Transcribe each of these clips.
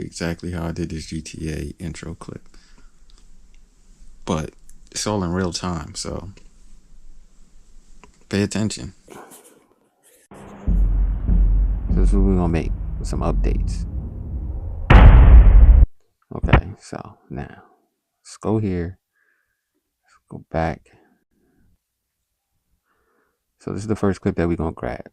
you exactly how I did this GTA intro clip. But it's all in real time, so pay attention. So this is what we're gonna make with some updates. Okay, so now let's go here. Let's go back. So this is the first clip that we're gonna grab.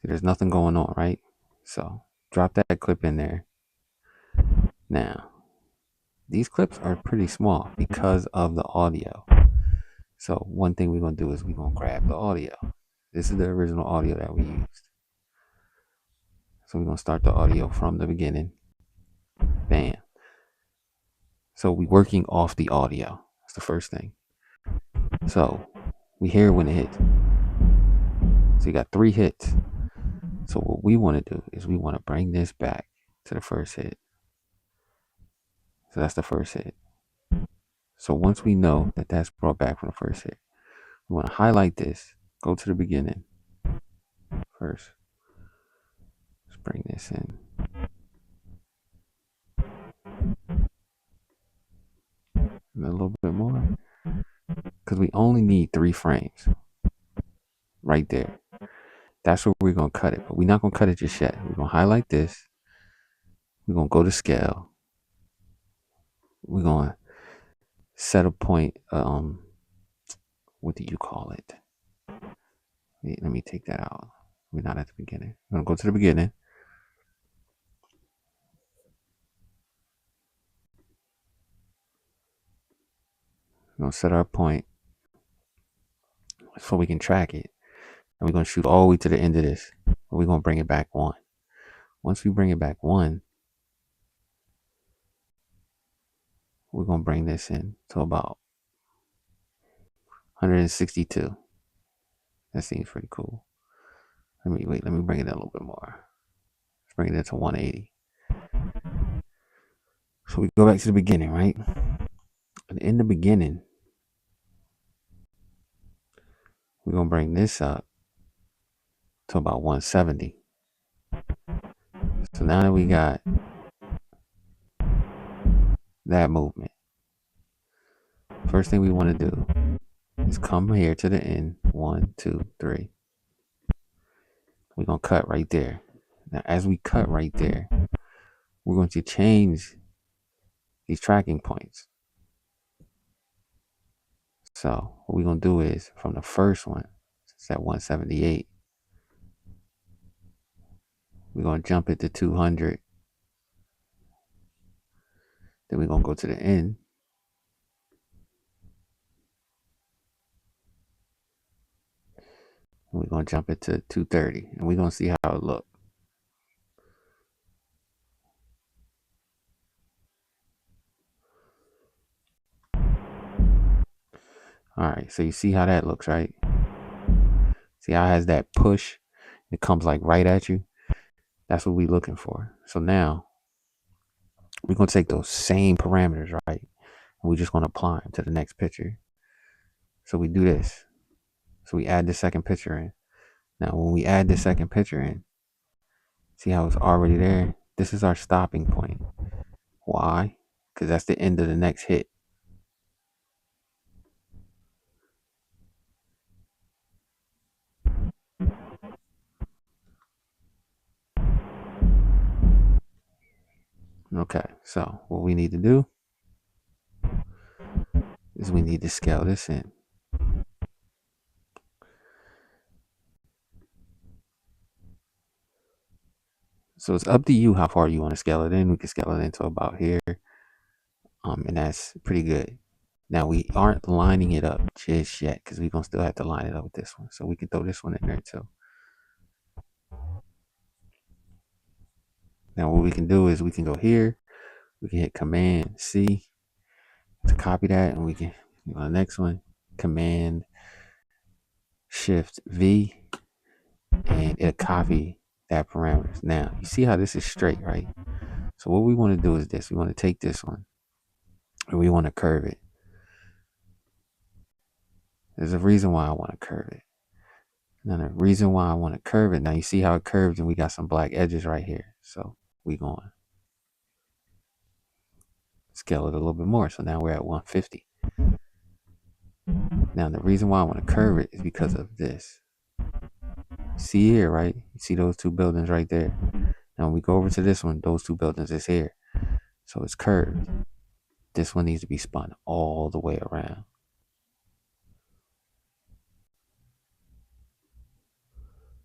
See, there's nothing going on, right? So drop that clip in there. Now, these clips are pretty small because of the audio. So one thing we're gonna do is we're gonna grab the audio. This is the original audio that we used. So we're gonna start the audio from the beginning. Bam. So we're working off the audio. That's the first thing. So we hear when it hits. So you got 3 hits. So what we want to do is we want to bring this back to the first hit. So that's the first hit. So once we know that that's brought back from the first hit, we want to highlight this, go to the beginning first. Let's bring this in. And a little bit more. Because we only need 3 frames. Right there. That's where we're going to cut it. But we're not going to cut it just yet. We're going to highlight this. We're going to go to scale. We're going to set a point. What do you call it? Let me take that out. We're not at the beginning. We're going to go to the beginning. We're going to set our point so we can track it. And we're going to shoot all the way to the end of this. We're going to bring it back 1. Once we bring it back 1, we're going to bring this in to about 162. That seems pretty cool. Let me bring it in a little bit more. Let's bring it into 180. So we go back to the beginning, right? And in the beginning, we're going to bring this up to about 170. So now that we got that movement, first thing we want to do is come here to the end. 1, 2, 3. We're going to cut right there. Now, as we cut right there, we're going to change these tracking points. So what we're going to do is from the first one, it's at 178, we're going to jump it to 200. Then we're going to go to the end. And we're going to jump it to 230. And we're going to see how it looks. All right, so you see how that looks, right? See how it has that push? It comes like right at you. That's what we're looking for. So now we're going to take those same parameters, right? And we're just going to apply them to the next picture. So we do this. So we add the second picture in. Now, when we add the second picture in, see how it's already there? This is our stopping point. Why? Because that's the end of the next hit. Okay, so what we need to do is we need to scale this in. So it's up to you how far you want to scale it in. We can scale it into about here. And that's pretty good. Now we aren't lining it up just yet because we're going to still have to line it up with this one. So we can throw this one in there too. Now what we can do is we can go here. We can hit Command C to copy that. And we can, the next one, Command Shift V. And it'll copy that parameters. Now you see how this is straight, right? So what we want to do is this. We want to take this one and we want to curve it. There's a reason why I want to curve it. Now the reason why I want to curve it, now you see how it curves and we got some black edges right here. So we going to scale it a little bit more. So now we're at 150. Now the reason why I want to curve it is because of this. See here, right? You see those two buildings right there. Now when we go over to this one, those two buildings is here. So it's curved. This one needs to be spun all the way around.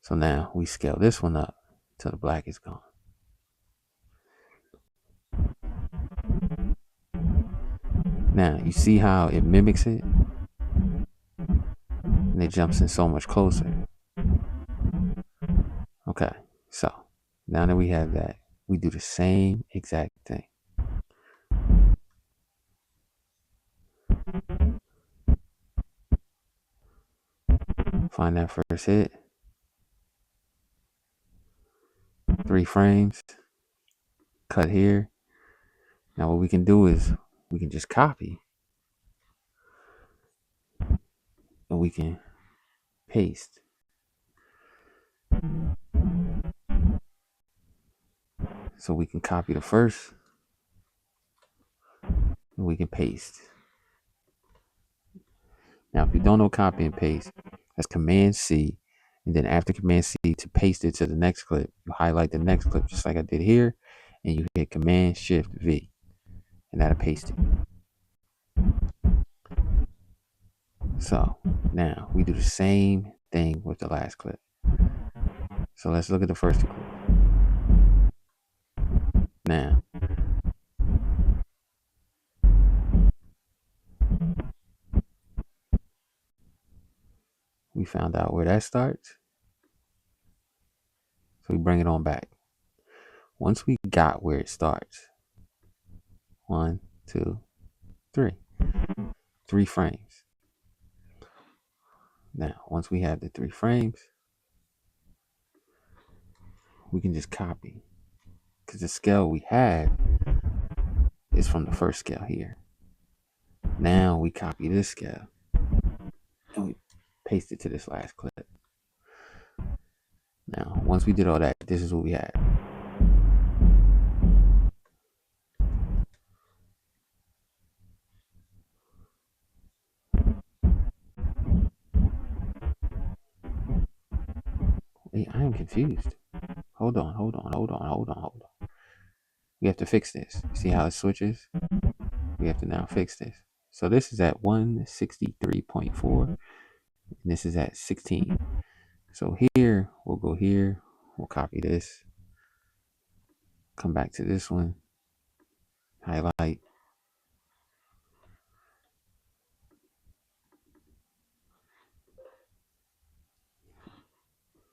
So now we scale this one up till the black is gone. Now you see how it mimics it? And it jumps in so much closer. Okay, so now that we have that, we do the same exact thing. Find that first hit. 3 frames. Cut here. Now what we can do is we can just copy. And we can paste. So we can copy the first. And we can paste. Now if you don't know copy and paste, that's Command C. And then after Command C to paste it to the next clip, you highlight the next clip just like I did here. And you hit Command Shift V. And that'll paste it. So now we do the same thing with the last clip. So let's look at the first two clips. Now, we found out where that starts. So we bring it on back. Once we got where it starts, 1, 2, 3. 3 frames. Now, once we have the 3 frames, we can just copy. Because the scale we have is from the first scale here. Now we copy this scale. And we paste it to this last clip. Now, once we did all that, this is what we had. Wait, I am confused. Hold on. We have to fix this. See how it switches? We have to now fix this. So this is at 163.4, and this is at 16. So here, we'll go here, we'll copy this, come back to this one, highlight.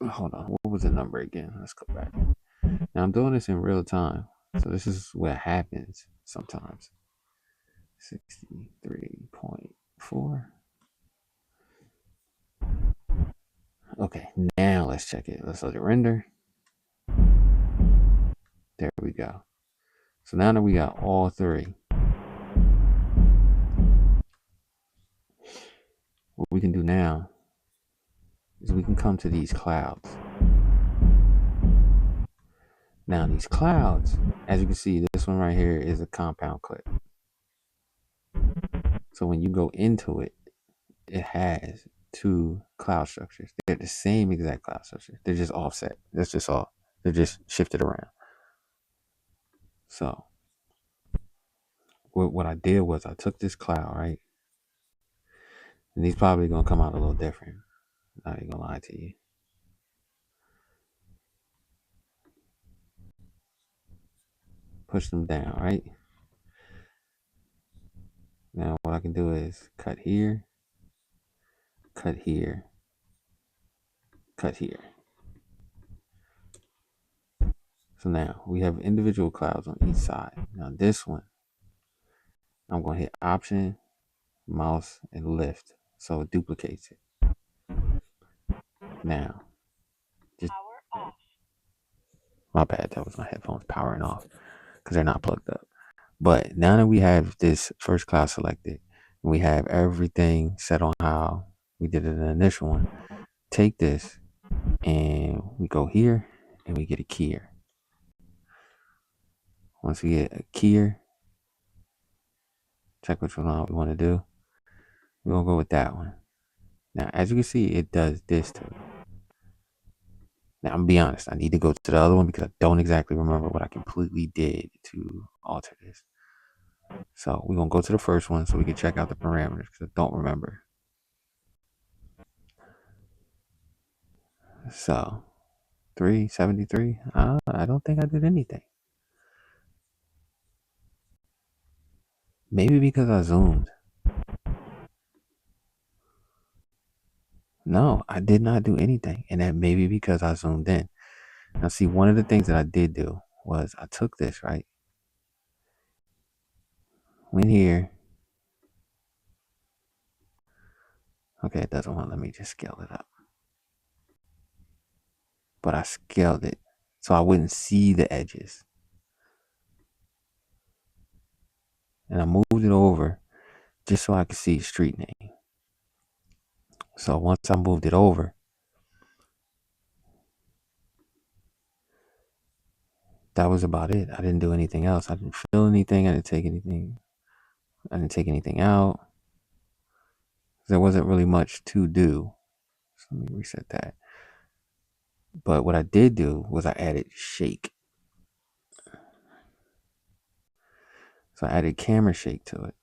Hold on, what was the number again? Let's go back. Now I'm doing this in real time, so this is what happens sometimes. 63.4. Okay, now let's check it. Let's let it render. There we go. So now that we got all 3, what we can do now is we can come to these clouds. Now these clouds, as you can see, this one right here is a compound clip. So when you go into it, it has 2 cloud structures. They're the same exact cloud structure. They're just offset. That's just all. They're just shifted around. So what I did was I took this cloud, right? And these probably going to come out a little different. Not even going to lie to you. Push them down, right? Now what I can do is cut here, cut here, cut here. So now we have individual clouds on each side. Now this one, I'm going to hit Option, Mouse, and Lift so it duplicates it. Now, just power off. My bad, that was my headphones powering off because they're not plugged up. But now that we have this first cloud selected, and we have everything set on how we did it in the initial one, take this and we go here and we get a keyer. Once we get a keyer, check which one we want to do. We're going to go with that one. Now, as you can see, it does this too. Now, I'm going to be honest. I need to go to the other one because I don't exactly remember what I completely did to alter this. So we're going to go to the first one so we can check out the parameters because I don't remember. So 373. I don't think I did anything. Maybe because I zoomed. No, I did not do anything. And that may be because I zoomed in. Now, see, one of the things that I did do was I took this, right? Went here. Okay, it doesn't want to let me just scale it up. But I scaled it so I wouldn't see the edges. And I moved it over just so I could see street name. So once I moved it over, that was about it. I didn't do anything else. I didn't fill anything. I didn't take anything. I didn't take anything out. There wasn't really much to do. So let me reset that. But what I did do was I added shake. So I added camera shake to it.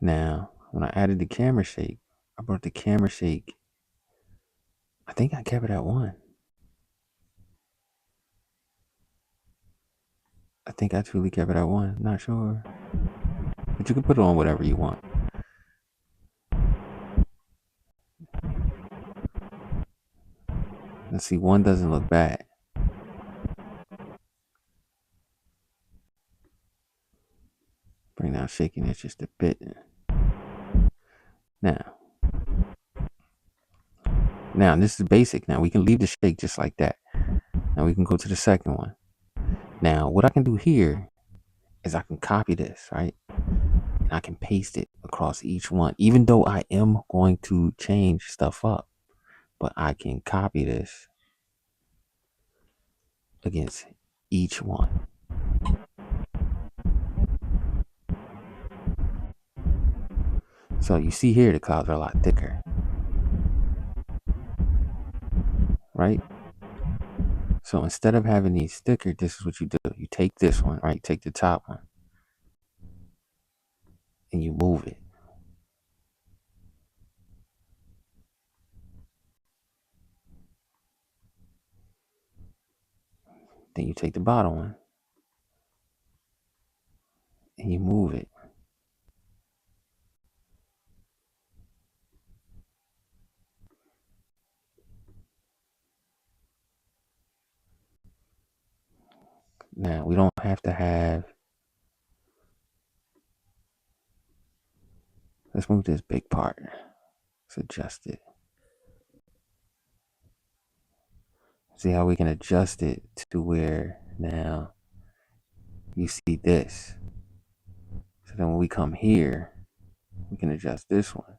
Now, when I added the camera shake, I brought the camera shake. I think I kept it at 1. I think I truly kept it at 1. Not sure. But you can put it on whatever you want. Let's see, 1 doesn't look bad. Bring down shakiness just a bit. Now this is basic. Now we can leave the shake just like that. Now we can go to the second one. Now what I can do here is I can copy this, right? And I can paste it across each one, even though I am going to change stuff up. But I can copy this against each one. So you see here the clouds are a lot thicker, right? So instead of having these thicker, this is what you do. You take this one, right? Take the top one and you move it. Then you take the bottom one and you move it. Now we don't have to have, let's move this big part. Let's adjust it. See how we can adjust it to where now you see this. So then when we come here, we can adjust this one.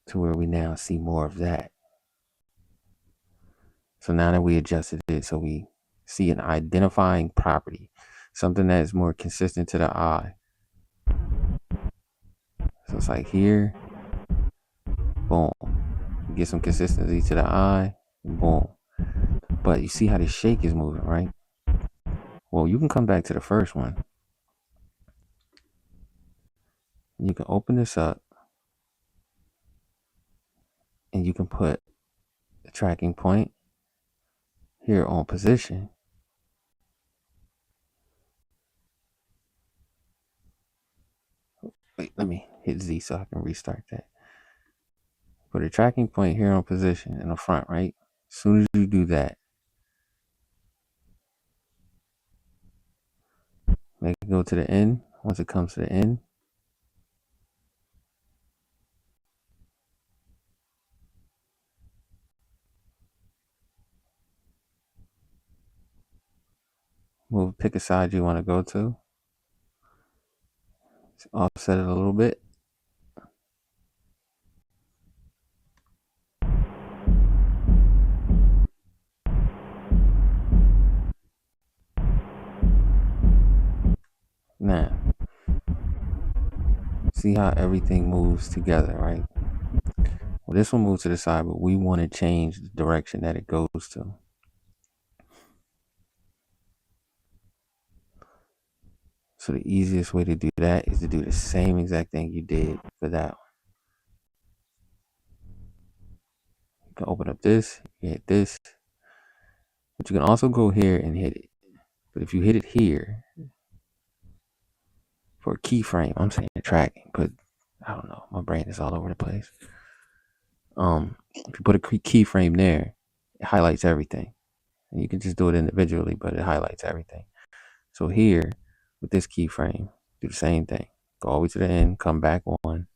To where we now see more of that. So now that we adjusted it, so we see an identifying property, something that is more consistent to the eye. So it's like here, boom. You get some consistency to the eye, boom. But you see how the shake is moving, right? Well, you can come back to the first one. You can open this up and you can put the tracking point here on position. Wait, let me hit Z so I can restart that. Put a tracking point here on position in the front, right? As soon as you do that, make it go to the end. Once it comes to the end, pick a side you want to go to. Offset it a little bit. See how everything moves together, right? Well, this one moves to the side, but we want to change the direction that it goes to. So the easiest way to do that is to do the same exact thing you did for that one. You can open up this, you hit this, but you can also go here and hit it. But if you hit it here for a keyframe, I'm saying tracking, but I don't know, my brain is all over the place. If you put a keyframe there, it highlights everything. And you can just do it individually, but it highlights everything. So here, with this keyframe, do the same thing. Go all the way to the end, come back on.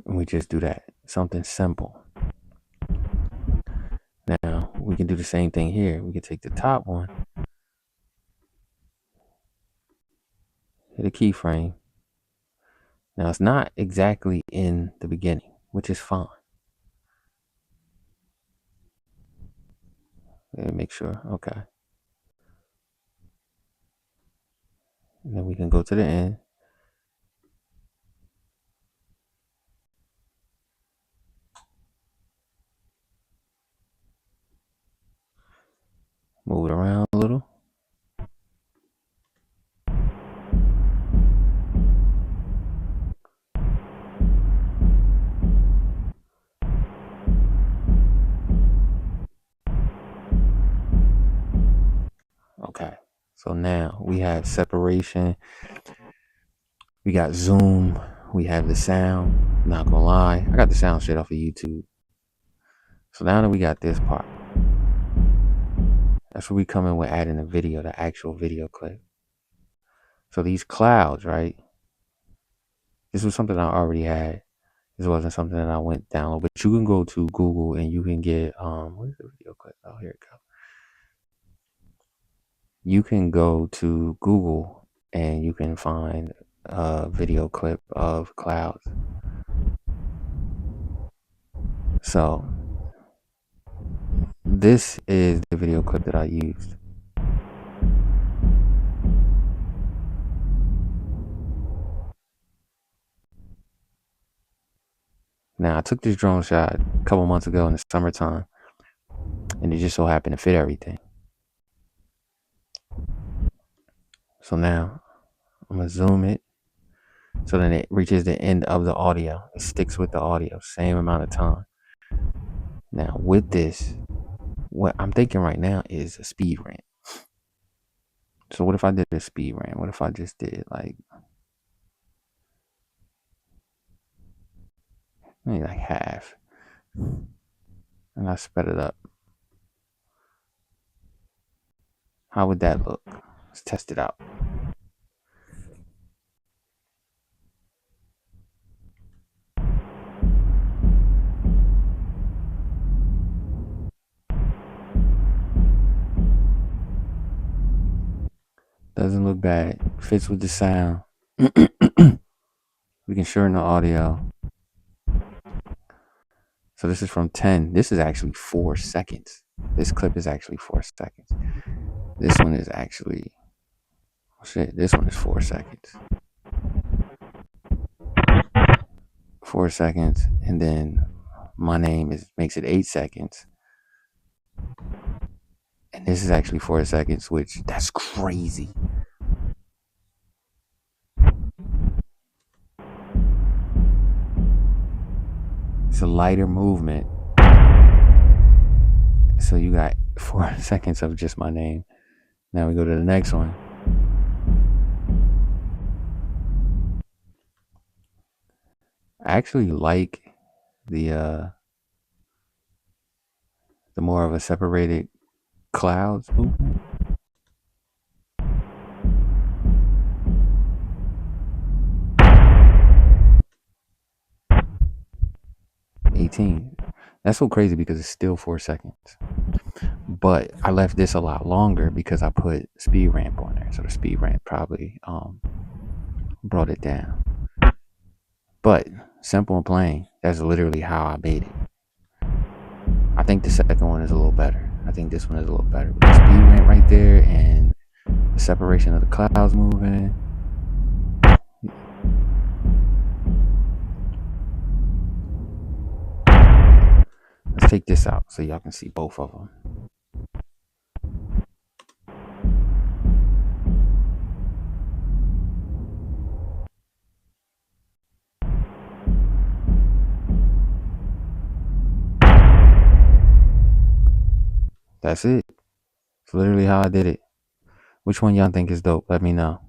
And we just do that. Something simple. Now, we can do the same thing here. We can take the top one, hit a keyframe. Now, it's not exactly in the beginning, which is fine. Let me make sure. Okay. And then we can go to the end. Move it around a little. Okay. So now we have separation. We got zoom. We have the sound. Not gonna lie, I got the sound straight off of YouTube. So now that we got this part, that's where we come in with adding the video, the actual video clip. So these clouds, right? This was something I already had. This wasn't something that I went down. But you can go to Google and you can get where's the video clip? Oh, here it goes. You can go to Google and you can find a video clip of clouds. So this is the video clip that I used. Now, I took this drone shot a couple months ago in the summertime, and it just so happened to fit everything. So now, I'm going to zoom it so that it reaches the end of the audio. It sticks with the audio, same amount of time. Now, with this, what I'm thinking right now is a speed ramp. So what if I did a speed ramp? What if I just did like maybe like half, and I sped it up? How would that look? Let's test it out. Doesn't look bad. Fits with the sound. We can shorten the audio. So this is from 10. This is actually 4 seconds. This clip is actually 4 seconds. This one is actually, this one is 4 seconds. 4 seconds. And then my name makes it 8 seconds. And this is actually 4 seconds, which that's crazy. It's a lighter movement. So you got 4 seconds of just my name. Now we go to the next one. I actually like the more of a separated clouds movement. That's so crazy because it's still 4 seconds. But I left this a lot longer because I put speed ramp on there. So the speed ramp probably brought it down. But simple and plain, that's literally how I made it. I think the second one is a little better. I think this one is a little better. With the speed ramp right there and The separation of the clouds moving. Let's take this out so y'all can see both of them. That's it. It's literally how I did it. Which one y'all think is dope? Let me know.